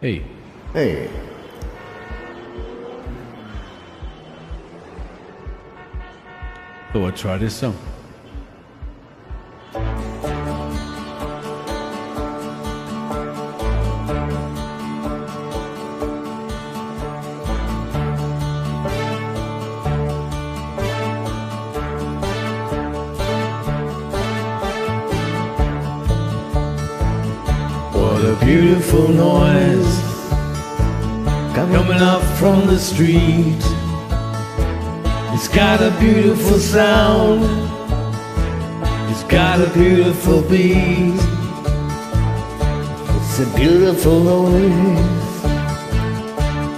Hey, Hey, thought I'd try this song. What a beautiful noise coming up from the street. It's got a beautiful sound. It's got a beautiful beat. it's a beautiful noise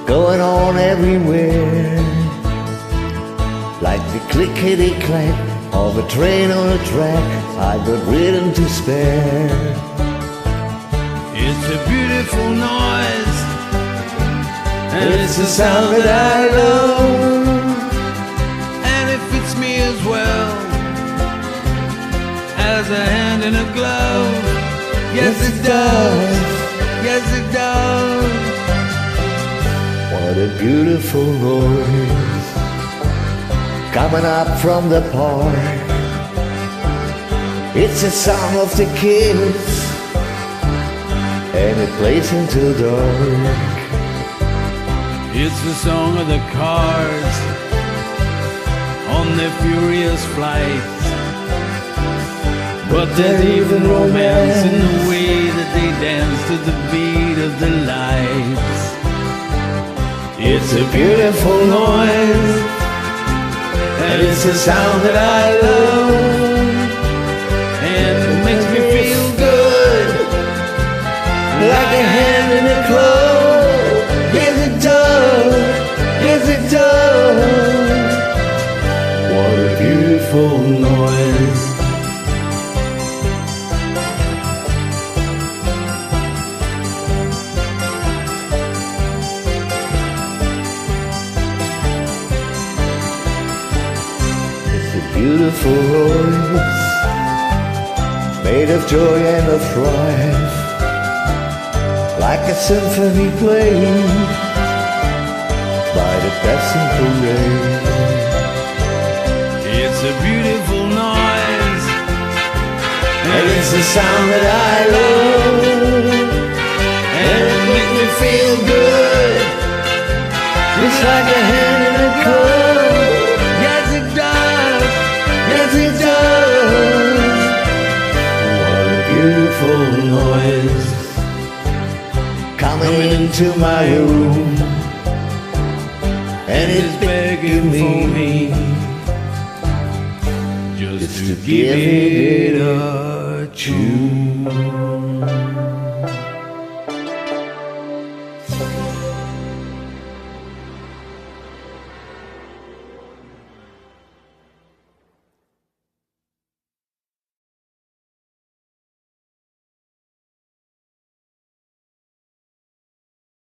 going on everywhere, like the clickety-clack of a train on a track. I got rhythm to spare. It's a beautiful noise, and It's the sound that I love. and it fits me as well as a hand in a glove. Yes, it does. Yes, it does. What a beautiful noise coming up from the park. It's the sound of the kids, and it plays into dark. It's the song of the cars on their furious flight. But there's even romance in the way that they dance to the beat of the lights. It's a beautiful noise, and it's a sound that I love, and it makes me feel good, Like a hand in a glove. Yes, it does. Yes, it does. what a beautiful noise. It's a beautiful voice made of joy and of strife, like a symphony played by the passing parade. It's a beautiful noise, And it's the sound that I love, and it makes me feel good. just like a hand in a glove. Yes, it does. Yes, it does. What a beautiful noise Coming into my room, and it's begging for me just to give it a tune.